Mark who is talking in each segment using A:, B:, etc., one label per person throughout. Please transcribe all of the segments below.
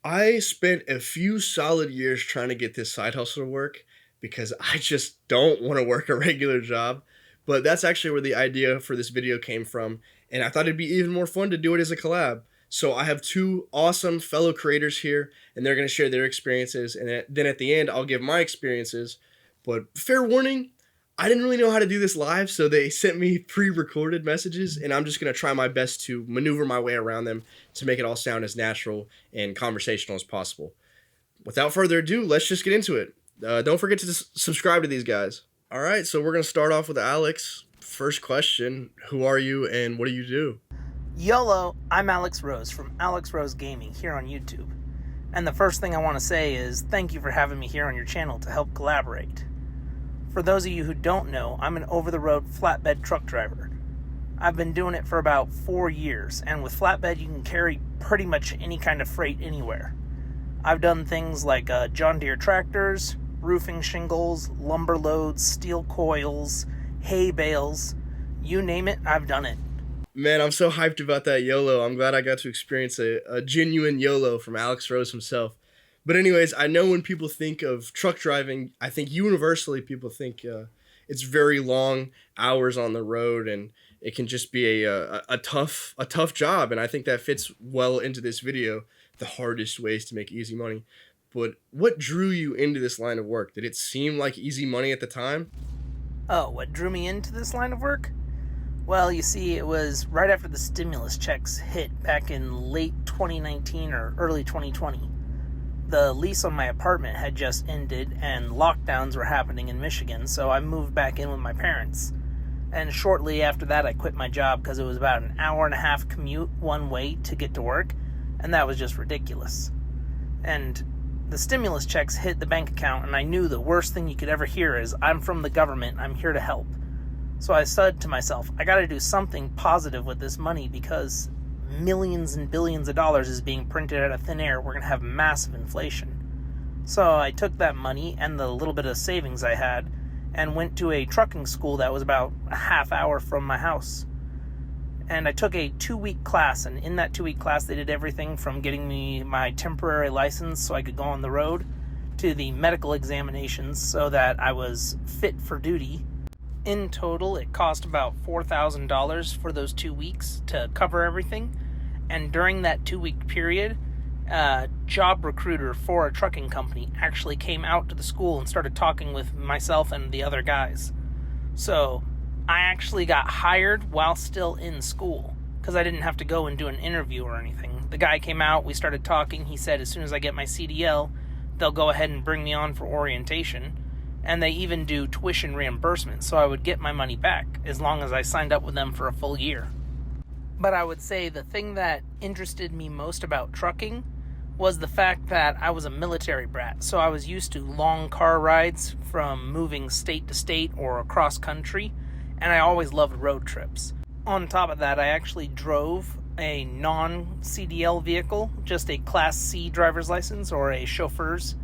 A: I spent a few solid years trying to get this side hustle to work because I just don't want to work a regular job. But that's actually where the idea for this video came from. And I thought it'd be even more fun to do it as a collab. So I have two awesome fellow creators here, and they're going to share their experiences. And then at the end, I'll give my experiences. But fair warning, I didn't really know how to do this live, so they sent me pre-recorded messages, and I'm just going to try my best to maneuver my way around them to make it all sound as natural and conversational as possible. Without further ado, let's just get into it. Don't forget to subscribe to these guys. All right, so we're going to start off with Alex. First question, who are you and what do you do?
B: YOLO, I'm Alex Rose from Alex Rose Gaming here on YouTube. And the first thing I want to say is thank you for having me here on your channel to help collaborate. For those of you who don't know, I'm an over-the-road flatbed truck driver. I've been doing it for about 4 years, and with flatbed you can carry pretty much any kind of freight anywhere. I've done things like John Deere tractors, roofing shingles, lumber loads, steel coils, hay bales, you name it, I've done it.
A: Man, I'm so hyped about that YOLO. I'm glad I got to experience a genuine YOLO from Alex Rose himself. But anyways, I know when people think of truck driving, I think universally people think it's very long hours on the road, and it can just be a tough job. And I think that fits well into this video, the hardest ways to make easy money. But what drew you into this line of work? Did it seem like easy money at the time?
B: Oh, what drew me into this line of work? Well, you see, it was right after the stimulus checks hit back in late 2019 or early 2020. The lease on my apartment had just ended and lockdowns were happening in Michigan, so I moved back in with my parents. And shortly after that, I quit my job because it was about an hour and a half commute one way to get to work, and that was just ridiculous. And the stimulus checks hit the bank account, and I knew the worst thing you could ever hear is, I'm from the government, I'm here to help. So I said to myself, I gotta do something positive with this money because millions and billions of dollars is being printed out of thin air. We're going to have massive inflation. So I took that money and the little bit of savings I had and went to a trucking school that was about a half hour from my house. And I took a 2-week class, and in that 2-week class they did everything from getting me my temporary license so I could go on the road to the medical examinations so that I was fit for duty. In total, it cost about $4,000 for those 2 weeks to cover everything. And during that 2-week period, a job recruiter for a trucking company actually came out to the school and started talking with myself and the other guys. So I actually got hired while still in school because I didn't have to go and do an interview or anything. The guy came out, we started talking. He said as soon as I get my CDL, they'll go ahead and bring me on for orientation. And they even do tuition reimbursement, so I would get my money back as long as I signed up with them for a full year. But I would say the thing that interested me most about trucking was the fact that I was a military brat, so I was used to long car rides from moving state to state or across country, and I always loved road trips. On top of that, I actually drove a non-CDL vehicle, just a Class C driver's license or a chauffeur's,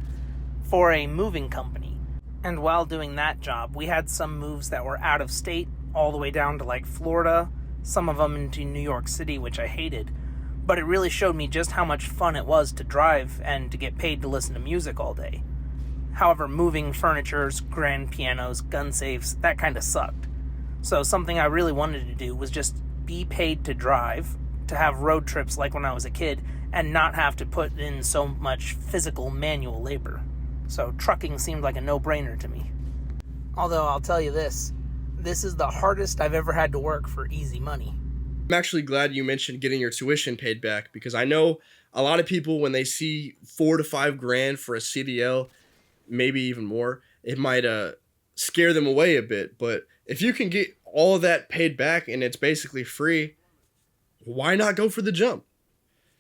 B: for a moving company. And while doing that job, we had some moves that were out of state, all the way down to like Florida, some of them into New York City, which I hated. But it really showed me just how much fun it was to drive and to get paid to listen to music all day. However, moving furnitures, grand pianos, gun safes, that kind of sucked. So something I really wanted to do was just be paid to drive, to have road trips like when I was a kid, and not have to put in so much physical manual labor. So trucking seemed like a no-brainer to me. Although I'll tell you this is the hardest I've ever had to work for easy money.
A: I'm actually glad you mentioned getting your tuition paid back because I know a lot of people when they see $4 to $5 grand for a CDL, maybe even more, it might scare them away a bit. But if you can get all of that paid back and it's basically free, why not go for the jump?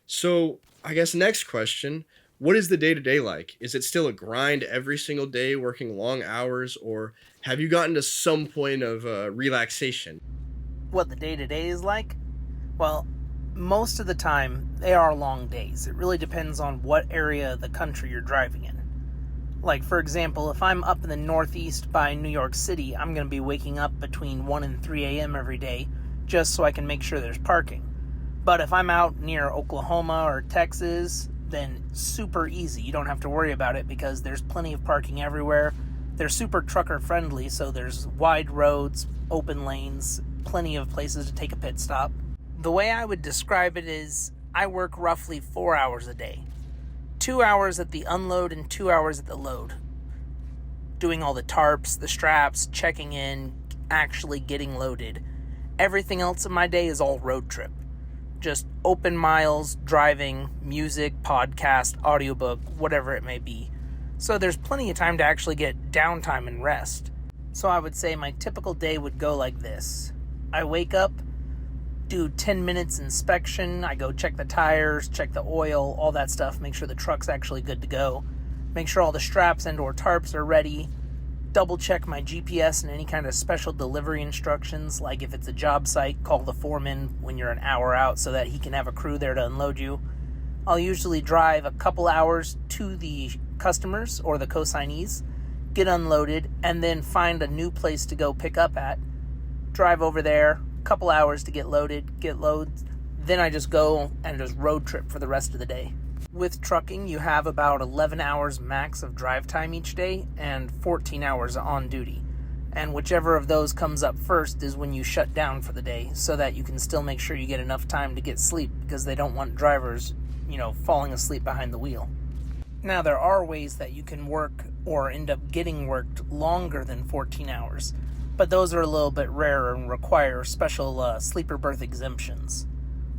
A: So I guess next question, what is the day-to-day like? Is it still a grind every single day, working long hours, or have you gotten to some point of relaxation?
B: What the day-to-day is like? Well, most of the time, they are long days. It really depends on what area of the country you're driving in. Like, for example, if I'm up in the Northeast by New York City, I'm going to be waking up between 1 and 3 a.m. every day just so I can make sure there's parking. But if I'm out near Oklahoma or Texas, then super easy. You don't have to worry about it because there's plenty of parking everywhere. They're super trucker friendly, so there's wide roads, open lanes, plenty of places to take a pit stop. The way I would describe it is I work roughly 4 hours a day. 2 hours at the unload and 2 hours at the load. Doing all the tarps, the straps, checking in, actually getting loaded. Everything else in my day is all road trip. Just open miles, driving, music, podcast, audiobook, whatever it may be. So there's plenty of time to actually get downtime and rest. So I would say my typical day would go like this. I wake up, do 10 minutes inspection. I go check the tires, check the oil, all that stuff, make sure the truck's actually good to go. Make sure all the straps and or tarps are ready. Double check my GPS and any kind of special delivery instructions, like if it's a job site, call the foreman when you're an hour out so that he can have a crew there to unload you. I'll usually drive a couple hours to the customers or the consignees, get unloaded, and then find a new place to go pick up at. Drive over there, a couple hours to get loaded, get loads, then I just go and just road trip for the rest of the day. With trucking, you have about 11 hours max of drive time each day and 14 hours on duty. And whichever of those comes up first is when you shut down for the day so that you can still make sure you get enough time to get sleep because they don't want drivers, falling asleep behind the wheel. Now, there are ways that you can work or end up getting worked longer than 14 hours, but those are a little bit rarer and require special sleeper berth exemptions.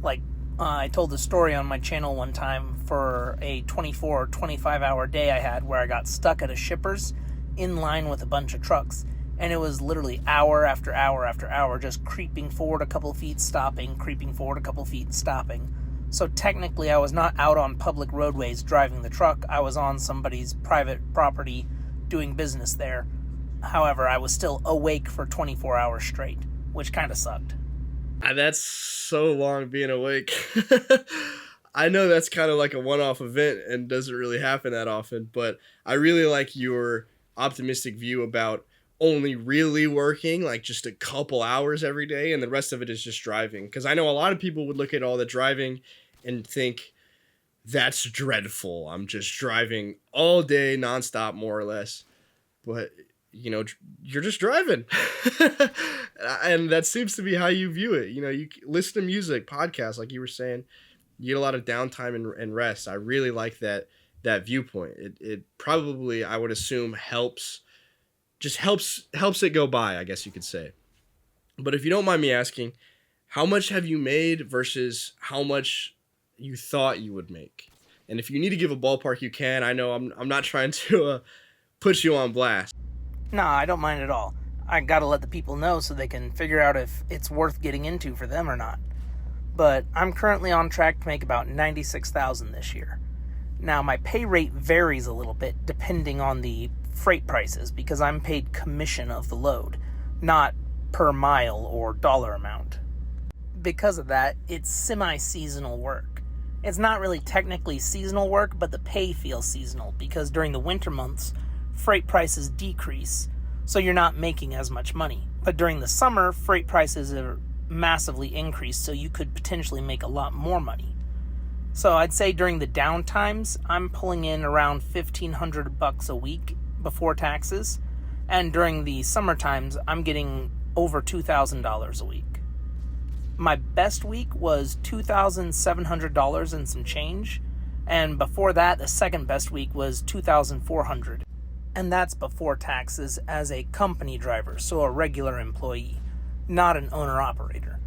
B: Like, I told a story on my channel one time for a 24 or 25 hour day I had where I got stuck at a shipper's in line with a bunch of trucks. And it was literally hour after hour after hour just creeping forward a couple feet, stopping, creeping forward a couple feet, stopping. So technically I was not out on public roadways driving the truck. I was on somebody's private property doing business there. However, I was still awake for 24 hours straight, which kind of sucked.
A: That's so long being awake. I know that's kind of like a one-off event and doesn't really happen that often, but I really like your optimistic view about only really working like just a couple hours every day and the rest of it is just driving. Because I know a lot of people would look at all the driving and think, that's dreadful. I'm just driving all day nonstop, more or less. But you're just driving. And that seems to be how you view it. You listen to music, podcasts, like you were saying, you get a lot of downtime and rest. I really like that viewpoint. It probably, I would assume, helps it go by, I guess you could say. But if you don't mind me asking, how much have you made versus how much you thought you would make? And if you need to give a ballpark, you can. I know I'm not trying to put you on blast.
B: No, I don't mind at all. I gotta let the people know so they can figure out if it's worth getting into for them or not. But I'm currently on track to make about $96,000 this year. Now, my pay rate varies a little bit depending on the freight prices because I'm paid commission of the load, not per mile or dollar amount. Because of that, it's semi-seasonal work. It's not really technically seasonal work, but the pay feels seasonal because during the winter months, freight prices decrease, so you're not making as much money. But during the summer, freight prices are massively increased, so you could potentially make a lot more money. So I'd say during the down times, I'm pulling in around $1,500 a week before taxes, and during the summer times, I'm getting over $2,000 a week. My best week was $2,700 and some change, and before that, the second best week was $2,400. And that's before taxes as a company driver, so a regular employee, not an owner-operator.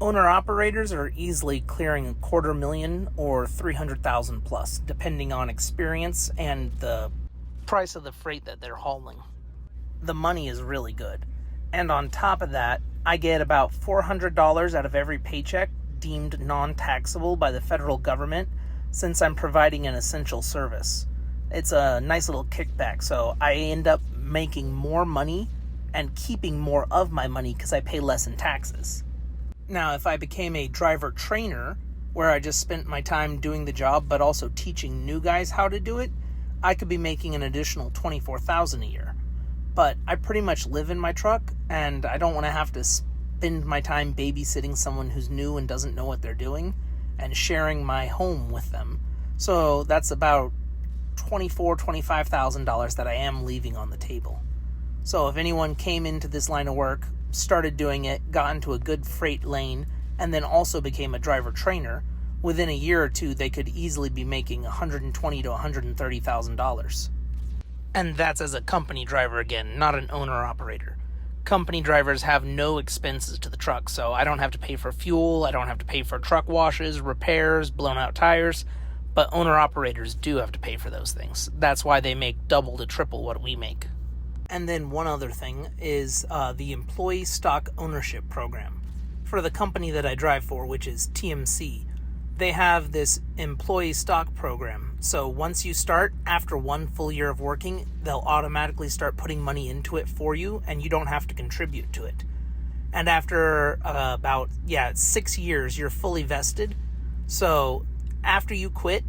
B: Owner-operators are easily clearing $250,000 or $300,000 plus, depending on experience and the price of the freight that they're hauling. The money is really good. And on top of that, I get about $400 out of every paycheck deemed non-taxable by the federal government since I'm providing an essential service. It's a nice little kickback, so I end up making more money and keeping more of my money because I pay less in taxes. Now, if I became a driver trainer, where I just spent my time doing the job but also teaching new guys how to do it, I could be making an additional $24,000 a year. But I pretty much live in my truck, and I don't want to have to spend my time babysitting someone who's new and doesn't know what they're doing, and sharing my home with them. So that's about $25,000 that I am leaving on the table. So if anyone came into this line of work, started doing it, got into a good freight lane, and then also became a driver trainer, within a year or two they could easily be making $120,000 to $130,000. And that's as a company driver again, not an owner-operator. Company drivers have no expenses to the truck, so I don't have to pay for fuel, I don't have to pay for truck washes, repairs, blown out tires, but owner-operators do have to pay for those things. That's why they make double to triple what we make. And then one other thing is the Employee Stock Ownership Program. For the company that I drive for, which is TMC, they have this employee stock program. So once you start, after 1 full year of working, they'll automatically start putting money into it for you, and you don't have to contribute to it. And after about 6 years, you're fully vested. So after you quit,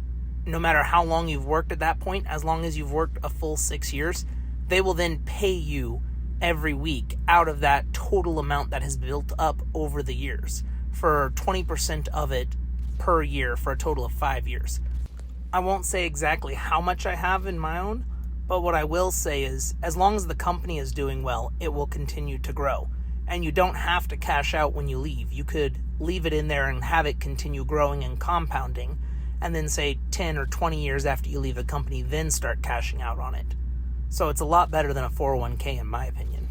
B: no matter how long you've worked at that point, as long as you've worked a full 6 years, they will then pay you every week out of that total amount that has built up over the years, for 20% of it per year for a total of 5 years. I won't say exactly how much I have in my own, but what I will say is, as long as the company is doing well, it will continue to grow. And you don't have to cash out when you leave. You could leave it in there and have it continue growing and compounding, and then say 10 or 20 years after you leave the company, then start cashing out on it. So it's a lot better than a 401k in my opinion.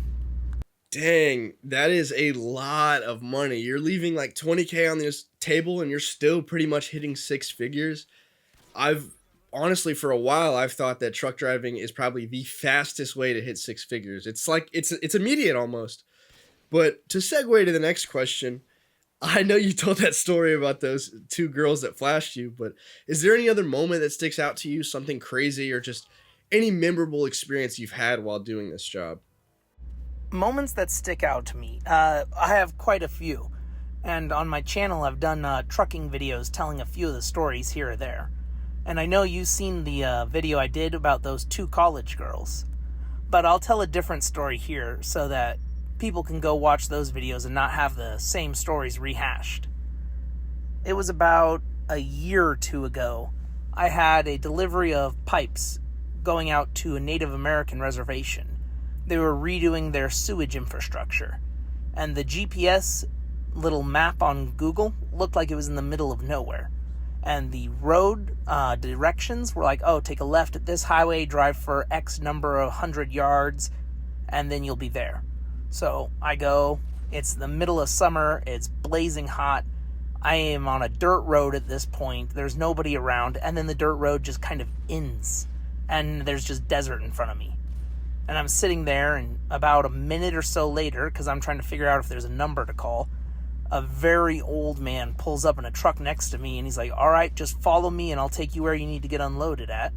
A: Dang, that is a lot of money. You're leaving like 20K on this table and you're still pretty much hitting 6 figures. I've honestly, for a while, I've thought that truck driving is probably the fastest way to hit 6 figures. It's like, it's immediate almost. But to segue to the next question, I know you told that story about those 2 girls that flashed you, but is there any other moment that sticks out to you, something crazy or just any memorable experience you've had while doing this job?
B: Moments that stick out to me. I have quite a few. And on my channel, I've done trucking videos telling a few of the stories here or there. And I know you've seen the video I did about those 2 college girls. But I'll tell a different story here so that people can go watch those videos and not have the same stories rehashed. It was about a year or 2 ago. I had a delivery of pipes going out to a Native American reservation. They were redoing their sewage infrastructure. And the GPS little map on Google looked like it was in the middle of nowhere. And the road directions were like, oh, take a left at this highway, drive for X number of 100 yards, and then you'll be there. So I go, it's the middle of summer, it's blazing hot. I am on a dirt road at this point, there's nobody around, and then the dirt road just kind of ends, and there's just desert in front of me. And I'm sitting there, and about a minute or so later, because I'm trying to figure out if there's a number to call, a very old man pulls up in a truck next to me, and he's like, all right, just follow me, and I'll take you where you need to get unloaded at.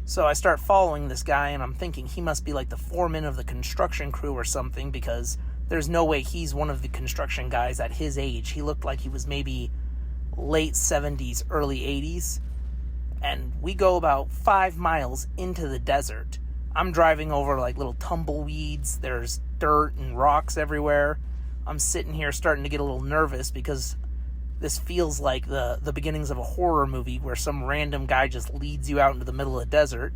B: So I start following this guy, and I'm thinking he must be like the foreman of the construction crew or something, because there's no way he's one of the construction guys at his age. He looked like he was maybe late 70s, early 80s. And we go about 5 miles into the desert. I'm driving over like little tumbleweeds. There's dirt and rocks everywhere. I'm sitting here starting to get a little nervous because this feels like the beginnings of a horror movie where some random guy just leads you out into the middle of the desert.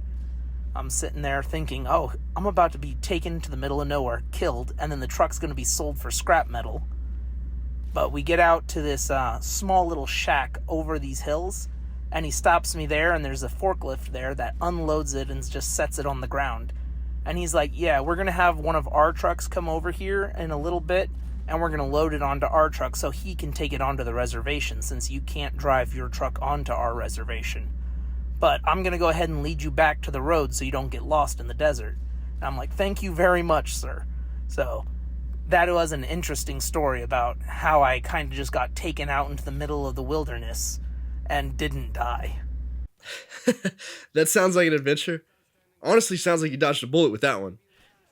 B: I'm sitting there thinking, oh, I'm about to be taken to the middle of nowhere, killed, and then the truck's going to be sold for scrap metal. But we get out to this small little shack over these hills, and he stops me there, and there's a forklift there that unloads it and just sets it on the ground. And he's like, yeah, we're going to have one of our trucks come over here in a little bit, and we're going to load it onto our truck so he can take it onto the reservation since you can't drive your truck onto our reservation. But I'm going to go ahead and lead you back to the road so you don't get lost in the desert. And I'm like, thank you very much, sir. So that was an interesting story about how I kind of just got taken out into the middle of the wilderness and didn't die.
A: That sounds like an adventure. Honestly, sounds like you dodged a bullet with that one.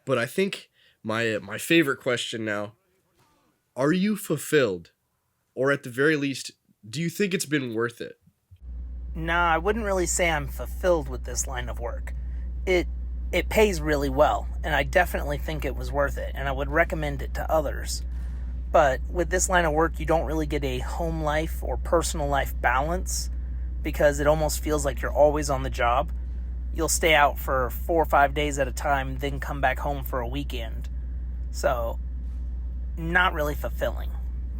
A: But I think my favorite question now, are you fulfilled? Or at the very least, do you think it's been worth it?
B: Nah, I wouldn't really say I'm fulfilled with this line of work. It pays really well, and I definitely think it was worth it, and I would recommend it to others. But with this line of work, you don't really get a home life or personal life balance. because it almost feels like you're always on the job. You'll stay out for 4 or 5 days at a time, then come back home for a weekend. So, not really fulfilling.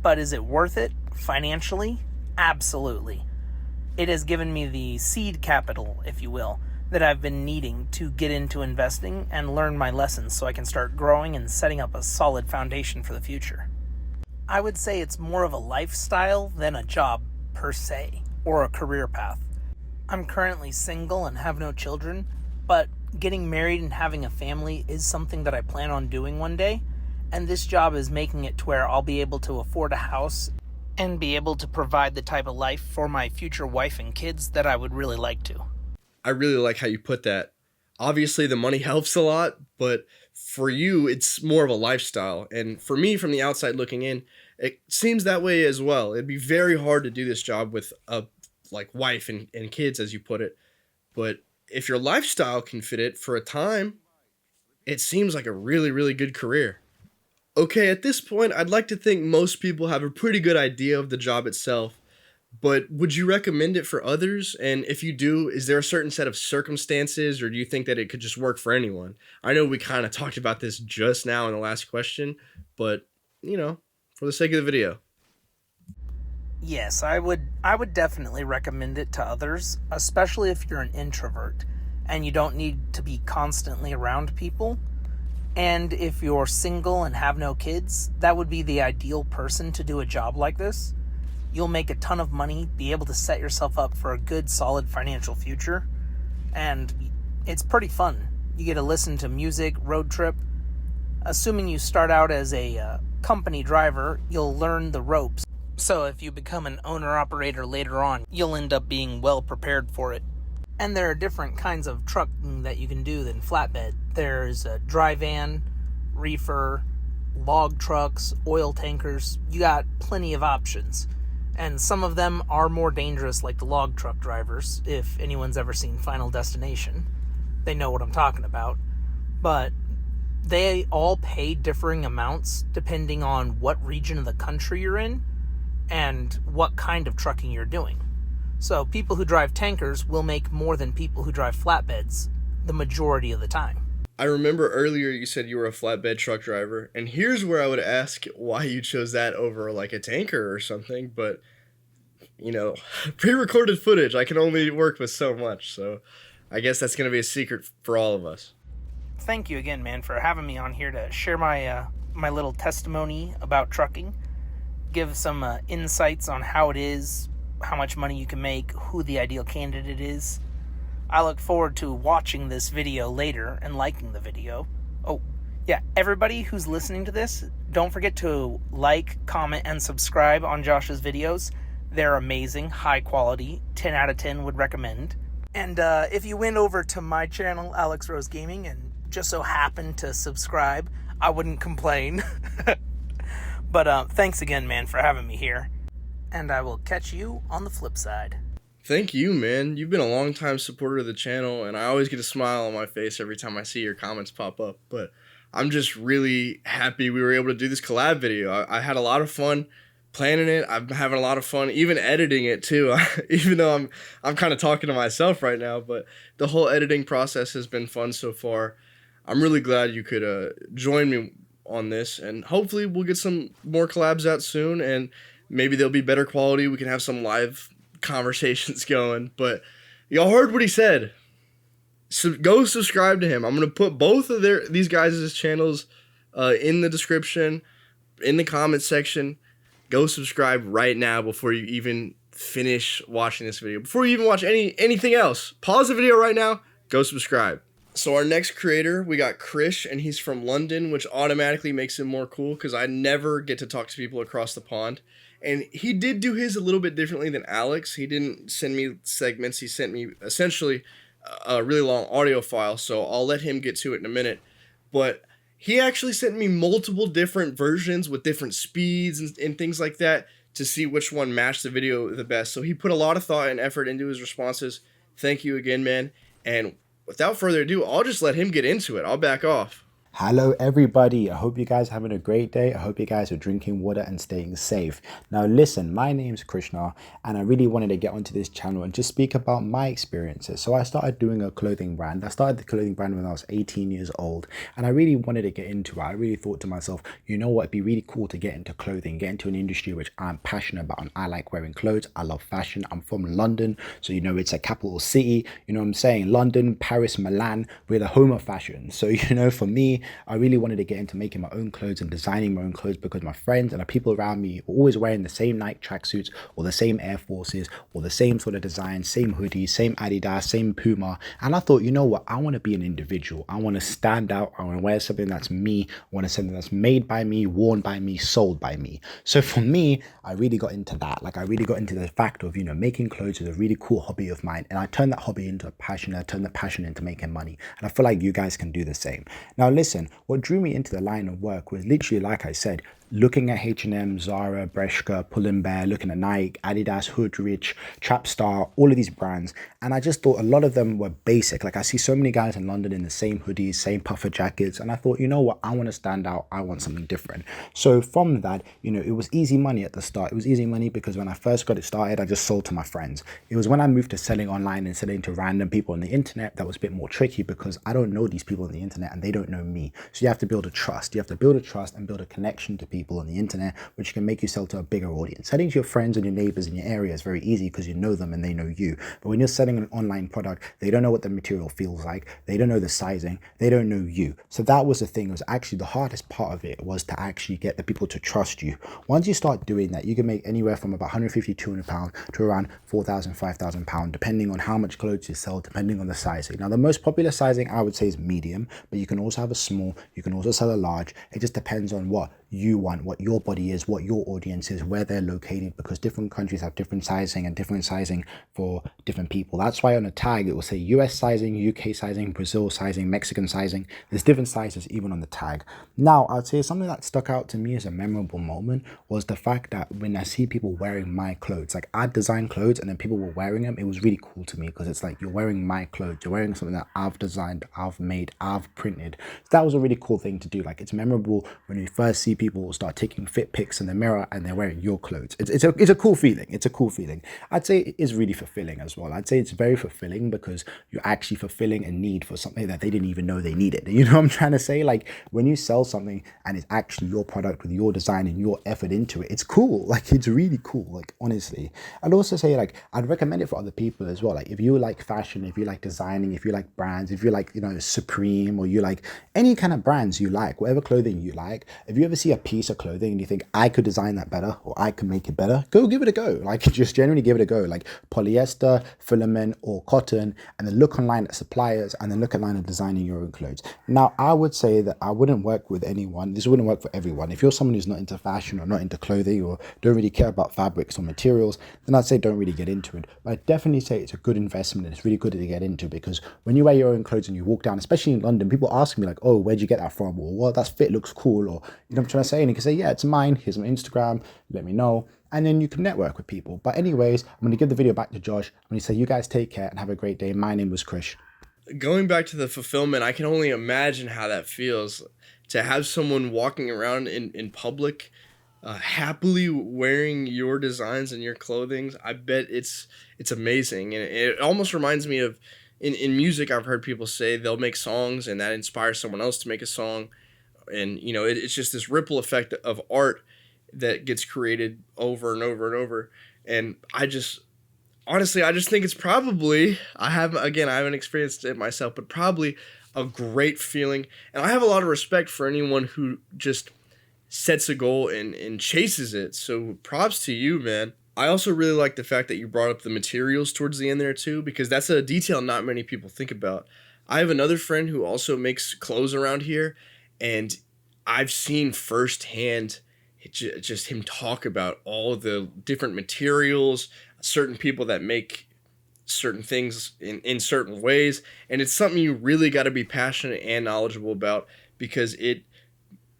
B: But is it worth it financially? Absolutely. It has given me the seed capital, if you will, that I've been needing to get into investing and learn my lessons so I can start growing and setting up a solid foundation for the future. I would say it's more of a lifestyle than a job per se, or a career path. I'm currently single and have no children, but getting married and having a family is something that I plan on doing one day, and this job is making it to where I'll be able to afford a house and be able to provide the type of life for my future wife and kids that I would really like to.
A: I really like how you put that. Obviously, the money helps a lot, but for you, it's more of a lifestyle. And for me, from the outside looking in, it seems that way as well. It'd be very hard to do this job with a wife and kids, as you put it. But if your lifestyle can fit it for a time, it seems like a really, really good career. Okay, at this point, I'd like to think most people have a pretty good idea of the job itself, but would you recommend it for others? And if you do, is there a certain set of circumstances, or do you think that it could just work for anyone? I know we kind of talked about this just now in the last question, but, for the sake of the video.
B: Yes, I would definitely recommend it to others, especially if you're an introvert and you don't need to be constantly around people. And if you're single and have no kids, that would be the ideal person to do a job like this. You'll make a ton of money, be able to set yourself up for a good, solid financial future, and it's pretty fun. You get to listen to music, road trip. Assuming you start out as a company driver, you'll learn the ropes. So if you become an owner-operator later on, you'll end up being well prepared for it. And there are different kinds of trucking that you can do than flatbed. There's a dry van, reefer, log trucks, oil tankers. You got plenty of options. And some of them are more dangerous, like the log truck drivers. If anyone's ever seen Final Destination, they know what I'm talking about. But they all pay differing amounts depending on what region of the country you're in and what kind of trucking you're doing. So people who drive tankers will make more than people who drive flatbeds the majority of the time.
A: I remember earlier you said you were a flatbed truck driver, and here's where I would ask why you chose that over like a tanker or something, but pre-recorded footage, I can only work with so much, so I guess that's going to be a secret for all of us.
B: Thank you again, man, for having me on here to share my little testimony about trucking, give some insights on how it is, how much money you can make, who the ideal candidate is. I look forward to watching this video later and liking the video. Oh, yeah, everybody who's listening to this, don't forget to like, comment, and subscribe on Josh's videos. They're amazing, high quality, 10 out of 10 would recommend. And if you went over to my channel, Alex Rose Gaming, and just so happened to subscribe, I wouldn't complain. But thanks again, man, for having me here. And I will catch you on the flip side.
A: Thank you, man. You've been a long-time supporter of the channel, and I always get a smile on my face every time I see your comments pop up. But I'm just really happy we were able to do this collab video. I had a lot of fun planning it. I'm having a lot of fun even editing it too. Even though I'm kind of talking to myself right now, but the whole editing process has been fun so far. I'm really glad you could join me on this, and hopefully we'll get some more collabs out soon, and maybe they'll be better quality. We can have some live conversations going. But y'all heard what he said. So go subscribe to him. I'm going to put both of these guys' channels in the description, in the comment section. Go subscribe right now before you even finish watching this video. Before you even watch anything else. Pause the video right now. Go subscribe. So our next creator, we got Krish, and he's from London, which automatically makes him more cool because I never get to talk to people across the pond. And he did do his a little bit differently than Alex. He didn't send me segments. He sent me essentially a really long audio file, so I'll let him get to it in a minute. But he actually sent me multiple different versions with different speeds and things like that to see which one matched the video the best. So he put a lot of thought and effort into his responses. Thank you again, man. And without further ado, I'll just let him get into it. I'll back off.
C: Hello, everybody. I hope you guys are having a great day. I hope you guys are drinking water and staying safe. Now, listen, my name's Krishna, and I really wanted to get onto this channel and just speak about my experiences. So, I started doing a clothing brand. I started the clothing brand when I was 18 years old, and I really wanted to get into it. I really thought to myself, you know what, it'd be really cool to get into clothing, get into an industry which I'm passionate about. And I like wearing clothes, I love fashion. I'm from London, so it's a capital city. You know what I'm saying? London, Paris, Milan, we're the home of fashion. So, for me, I really wanted to get into making my own clothes and designing my own clothes because my friends and the people around me were always wearing the same Nike tracksuits or the same Air Forces or the same sort of design, same hoodies, same Adidas, same Puma. And I thought, you know what? I want to be an individual. I want to stand out. I want to wear something that's me. I want something that's made by me, worn by me, sold by me. So for me, I really got into that. Like I really got into the fact of, making clothes is a really cool hobby of mine. And I turned that hobby into a passion. I turned the passion into making money. And I feel like you guys can do the same. Now, listen, what drew me into the line of work was literally, like I said, looking at H&M, Zara, Bershka, Pull&Bear, looking at Nike, Adidas, Hoodrich, Trapstar, all of these brands. And I just thought a lot of them were basic. Like I see so many guys in London in the same hoodies, same puffer jackets. And I thought, you know what? I want to stand out. I want something different. So from that, it was easy money at the start. It was easy money because when I first got it started, I just sold to my friends. It was when I moved to selling online and selling to random people on the internet that was a bit more tricky because I don't know these people on the internet and they don't know me. So you have to build a trust. You have to build a trust and build a connection to people on the internet, which can make you sell to a bigger audience. Selling to your friends and your neighbors in your area is very easy because you know them and they know you. But when you're selling an online product, they don't know what the material feels like. They don't know the sizing. They don't know you. So that was the thing. It was actually the hardest part of it was to actually get the people to trust you. Once you start doing that, you can make anywhere from about 150, 200 pounds to around 4,000, 5,000 pounds, depending on how much clothes you sell, depending on the sizing. Now, the most popular sizing I would say is medium, but you can also have a small, you can also sell a large. It just depends on what you want, what your body is, what your audience is, where they're located, because different countries have different sizing and different sizing for different people. That's why on a tag it will say US sizing, UK sizing, Brazil sizing, Mexican sizing. There's different sizes even on the tag. Now, I'd say something that stuck out to me as a memorable moment was the fact that when I see people wearing my clothes, like I designed clothes and then people were wearing them, it was really cool to me because it's like you're wearing my clothes, you're wearing something that I've designed, I've made, I've printed. So that was a really cool thing to do. Like it's memorable when you first see people start taking fit pics in the mirror and they're wearing your clothes. It's a cool feeling. It's a cool feeling. I'd say it is really fulfilling as well. I'd say it's very fulfilling because you're actually fulfilling a need for something that they didn't even know they needed. You know what I'm trying to say? Like when you sell something and it's actually your product with your design and your effort into it, it's cool. Like it's really cool. Like honestly, I'd also say like I'd recommend it for other people as well. Like if you like fashion, if you like designing, if you like brands, if you like Supreme, or you like any kind of brands you like, whatever clothing you like, if you ever see a piece of clothing and you think I could design that better or I can make it better, go give it a go. Like just generally give it a go. Like polyester, filament, or cotton, and then look online at suppliers and then look online at designing your own clothes. Now I would say that I wouldn't work with anyone. This wouldn't work for everyone. If you're someone who's not into fashion or not into clothing or don't really care about fabrics or materials, then I'd say don't really get into it. But I'd definitely say it's a good investment and it's really good to get into, because when you wear your own clothes and you walk down, especially in London, people ask me like, oh, where'd you get that from? Or well, that fit looks cool. Or you know what I'm trying to say? And you can say, yeah, it's mine. Here's my Instagram. Let me know. And then you can network with people. But anyways, I'm going to give the video back to Josh. I'm going to say you guys take care and have a great day. My name was Krish.
A: Going back to the fulfillment, I can only imagine how that feels to have someone walking around in public happily wearing your designs and your clothing. I bet it's amazing. And it almost reminds me of in music. I've heard people say they'll make songs and that inspires someone else to make a song. And it's just this ripple effect of art that gets created over and over and over. And honestly, I just think it's probably, I haven't experienced it myself, but probably a great feeling. And I have a lot of respect for anyone who just sets a goal and chases it. So props to you, man. I also really like the fact that you brought up the materials towards the end there too, because that's a detail not many people think about. I have another friend who also makes clothes around here, and I've seen firsthand just him talk about all the different materials, certain people that make certain things in certain ways. And it's something you really got to be passionate and knowledgeable about, because it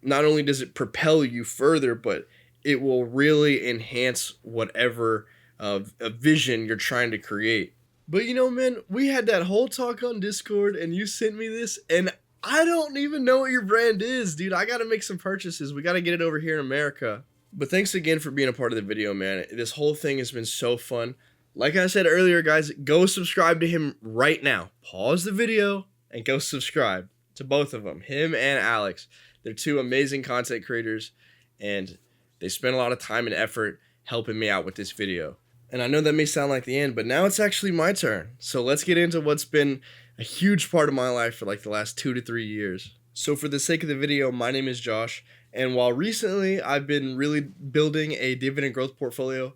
A: not only does it propel you further, but it will really enhance whatever a vision you're trying to create. But man, we had that whole talk on Discord and you sent me this, and I don't even know what your brand is, dude. I gotta make some purchases. We gotta get it over here in America. But thanks again for being a part of the video, man. This whole thing has been so fun. Like I said earlier, guys, go subscribe to him right now. Pause the video and go subscribe to both of them, him and Alex. They're two amazing content creators, and they spend a lot of time and effort helping me out with this video. And I know that may sound like the end, but now it's actually my turn. So let's get into what's been a huge part of my life for like the last 2 to 3 years. So for the sake of the video, my name is Josh, and while recently I've been really building a dividend growth portfolio,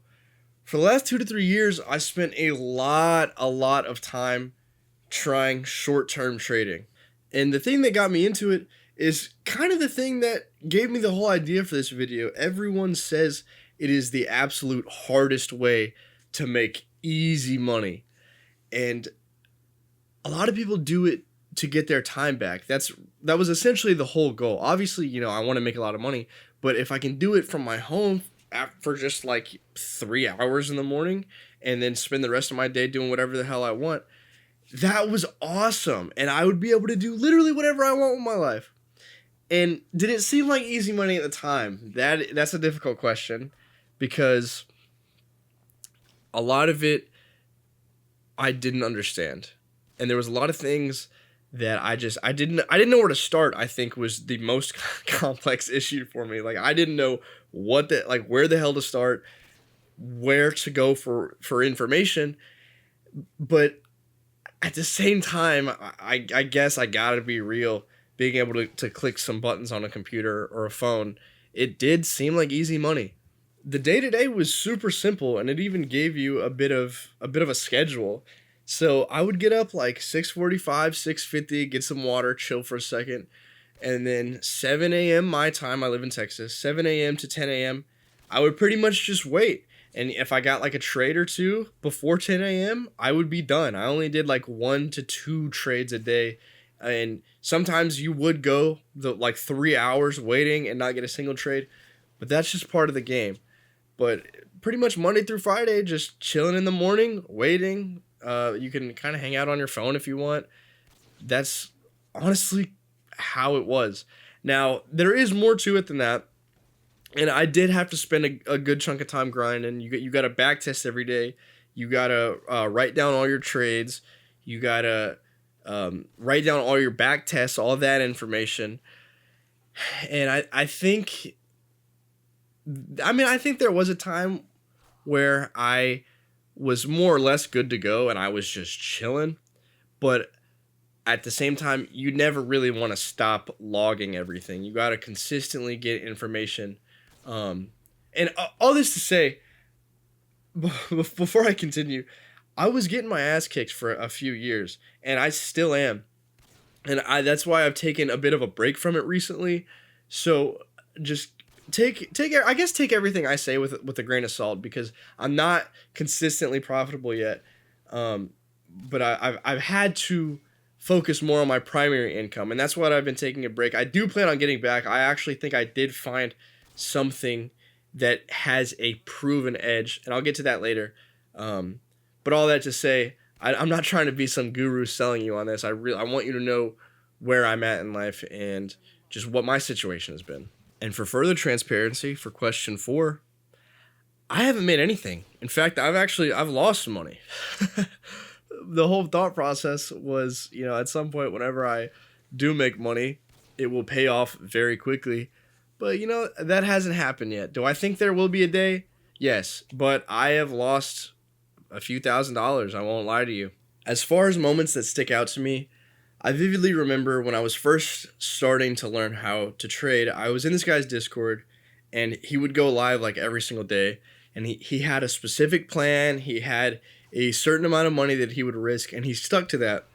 A: for the last 2 to 3 years, I spent a lot of time trying short-term trading. And the thing that got me into it is kind of the thing that gave me the whole idea for this video. Everyone says it is the absolute hardest way to make easy money. And a lot of people do it to get their time back. That was essentially the whole goal. Obviously, you know, I want to make a lot of money, but if I can do it from my home for just like 3 hours in the morning and then spend the rest of my day doing whatever the hell I want, that was awesome. And I would be able to do literally whatever I want with my life. And did it seem like easy money at the time? That's a difficult question, because a lot of it I didn't understand. And there was a lot of things that I didn't know where to start. I think was the most complex issue for me. Like, I didn't know where the hell to start, where to go for information. But at the same time, I guess I gotta be real. Being able to click some buttons on a computer or a phone, it did seem like easy money. The day-to-day was super simple, and it even gave you a bit of a schedule. So I would get up like 6:45, 6:50, get some water, chill for a second, and then 7 a.m. my time, I live in Texas, 7 a.m. to 10 a.m., I would pretty much just wait. And if I got like a trade or two before 10 a.m., I would be done. I only did like 1 to 2 trades a day. And sometimes you would go like 3 hours waiting and not get a single trade, but that's just part of the game. But pretty much Monday through Friday, just chilling in the morning, waiting. You can kind of hang out on your phone if you want. That's honestly how it was. Now, there is more to it than that. And I did have to spend a good chunk of time grinding. You got to back test every day. You got to write down all your trades. You got to write down all your back tests, all that information. And I think there was a time where I was more or less good to go and I was just chilling. But at the same time, you never really want to stop logging everything. You got to consistently get information. And all this to say, before I continue, I was getting my ass kicked for a few years, and I still am. And that's why I've taken a bit of a break from it recently. So just take everything I say with a grain of salt, because I'm not consistently profitable yet. But I've had to focus more on my primary income, and that's why I've been taking a break. I do plan on getting back. I actually think I did find something that has a proven edge, and I'll get to that later. But all that to say, I'm not trying to be some guru selling you on this. I want you to know where I'm at in life and just what my situation has been. And for further transparency, for question 4, I haven't made anything. In fact, I've lost some money. The whole thought process was, at some point, whenever I do make money, it will pay off very quickly. But, that hasn't happened yet. Do I think there will be a day? Yes. But I have lost a few $1,000s. I won't lie to you. As far as moments that stick out to me, I vividly remember when I was first starting to learn how to trade, I was in this guy's Discord, and he would go live like every single day. And he had a specific plan. He had a certain amount of money that he would risk, and he stuck to that.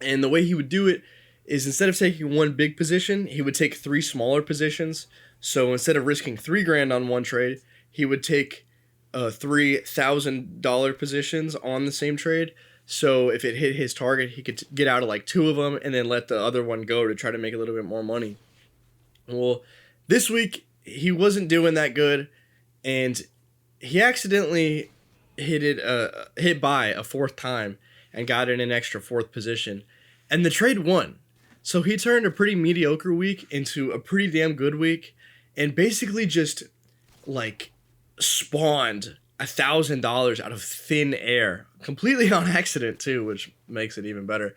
A: And the way he would do it is, instead of taking one big position, he would take 3 smaller positions. So instead of risking $3,000 on one trade, he would take $3,000 positions on the same trade. So if it hit his target, he could get out of like 2 of them and then let the other one go to try to make a little bit more money. Well, this week he wasn't doing that good, and he accidentally hit buy a 4th time and got in an extra 4th position, and the trade won. So he turned a pretty mediocre week into a pretty damn good week, and basically just like spawned $1,000 out of thin air, completely on accident too, which makes it even better.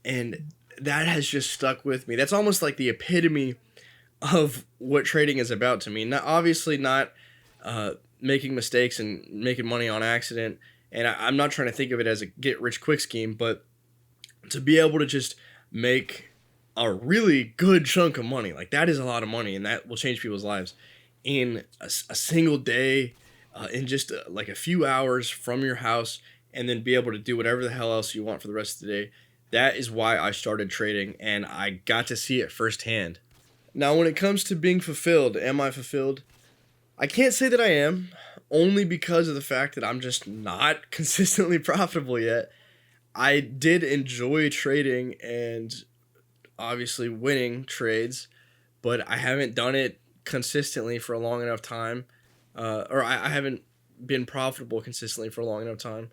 A: And that has just stuck with me. That's almost like the epitome of what trading is about to me. Not obviously not making mistakes and making money on accident. And I'm not trying to think of it as a get rich quick scheme, but to be able to just make a really good chunk of money, like that is a lot of money, and that will change people's lives in a single day, in just like a few hours from your house, and then be able to do whatever the hell else you want for the rest of the day. That is why I started trading, and I got to see it firsthand. Now, when it comes to being fulfilled, am I fulfilled? I can't say that I am, only because of the fact that I'm just not consistently profitable yet. I did enjoy trading and obviously winning trades, but I haven't done it consistently for a long enough time, or I haven't been profitable consistently for a long enough time.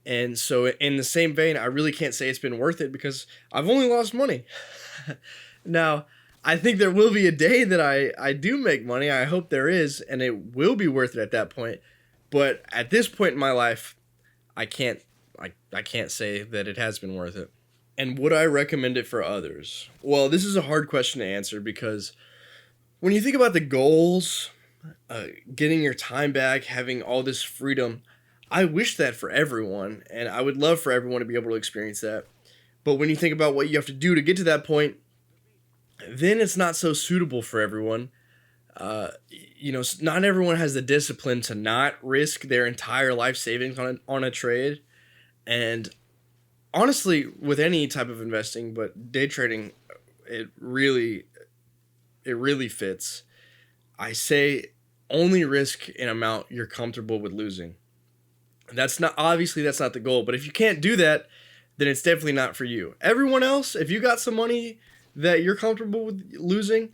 A: And so in the same vein, I really can't say it's been worth it because I've only lost money. Now, I think there will be a day that I do make money. I hope there is, and it will be worth it at that point. But at this point in my life, I can't say that it has been worth it. And would I recommend it for others? Well, this is a hard question to answer because when you think about the goals, getting your time back, having all this freedom, I wish that for everyone, and I would love for everyone to be able to experience that. But when you think about what you have to do to get to that point, then it's not so suitable for everyone. Not everyone has the discipline to not risk their entire life savings on a trade. And honestly, with any type of investing, but day trading, it really fits. I say only risk an amount you're comfortable with losing. That's not the goal, but if you can't do that, then it's definitely not for you. Everyone else, if you got some money that you're comfortable with losing,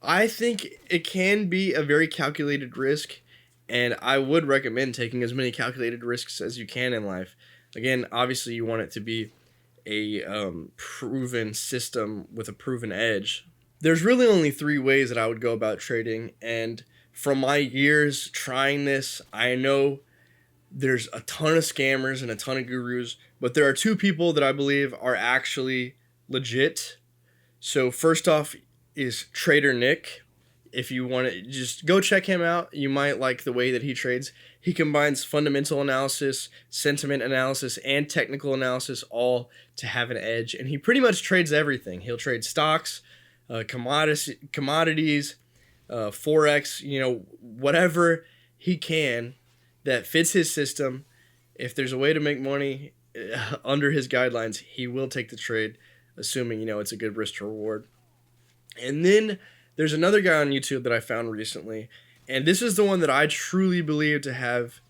A: I think it can be a very calculated risk, and I would recommend taking as many calculated risks as you can in life. Again, obviously you want it to be a proven system with a proven edge. There's really only 3 ways that I would go about trading, and from my years trying this, I know there's a ton of scammers and a ton of gurus, but there are 2 people that I believe are actually legit. So first off is Trader Nick. If you want to just go check him out, you might like the way that he trades. He combines fundamental analysis, sentiment analysis, and technical analysis all to have an edge. And he pretty much trades everything. He'll trade stocks, commodities, Forex, whatever he can that fits his system. If there's a way to make money under his guidelines, he will take the trade, assuming, it's a good risk to reward. And then there's another guy on YouTube that I found recently, and this is the one that I truly believe to have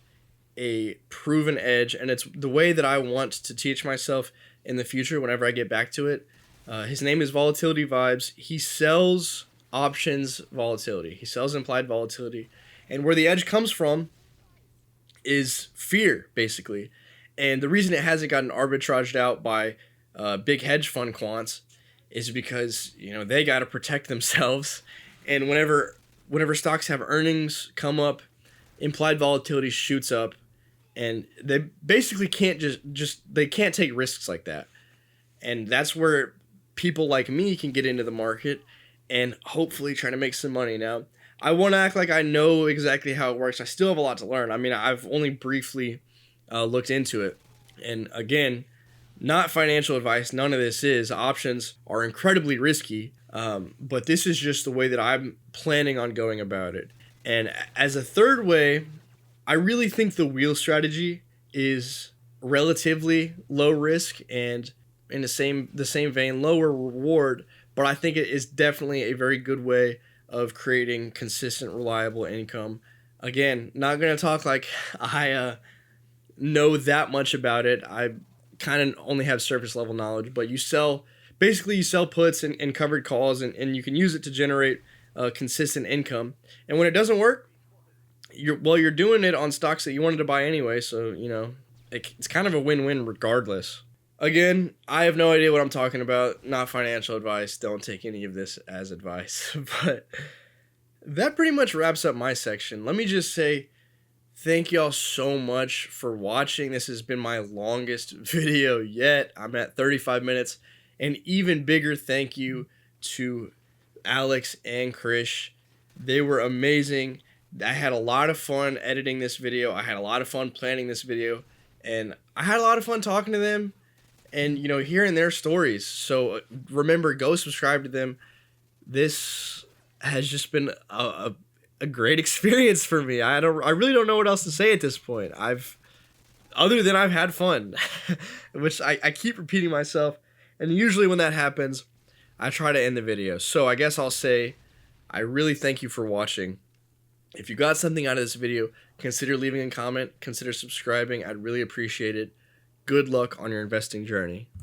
A: a proven edge, and it's the way that I want to teach myself in the future whenever I get back to it. His name is Volatility Vibes. He sells options volatility. He sells implied volatility. And where the edge comes from is fear, basically. And the reason it hasn't gotten arbitraged out by big hedge fund quants is because, they got to protect themselves. And whenever stocks have earnings come up, implied volatility shoots up, and they basically can't they can't take risks like that. And that's where people like me can get into the market and hopefully try to make some money. Now, I want to act like I know exactly how it works. I still have a lot to learn. I mean, I've only briefly looked into it. And again, not financial advice. None of this is. Options are incredibly risky. But this is just the way that I'm planning on going about it. And as a third way, I really think the wheel strategy is relatively low risk and in the same vein, lower reward. But I think it is definitely a very good way of creating consistent, reliable income. Again, not going to talk like I know that much about it. I kind of only have surface level knowledge, but you sell puts and covered calls, and you can use it to generate consistent income. And when it doesn't work, you're doing it on stocks that you wanted to buy anyway, so it's kind of a win-win regardless. Again, I have no idea what I'm talking about. Not financial advice. Don't take any of this as advice. But that pretty much wraps up my section. Let me just say thank y'all so much for watching. This has been my longest video yet. I'm at 35 minutes. An even bigger thank you to Alex and Krish. They were amazing. I had a lot of fun editing this video. I had a lot of fun planning this video. And I had a lot of fun talking to them and, you know, hearing their stories. So remember, go subscribe to them. This has just been a great experience for me. I really don't know what else to say at this point. Other than I've had fun, which I keep repeating myself. And usually when that happens, I try to end the video. So I guess I'll say I really thank you for watching. If you got something out of this video, consider leaving a comment, consider subscribing. I'd really appreciate it. Good luck on your investing journey.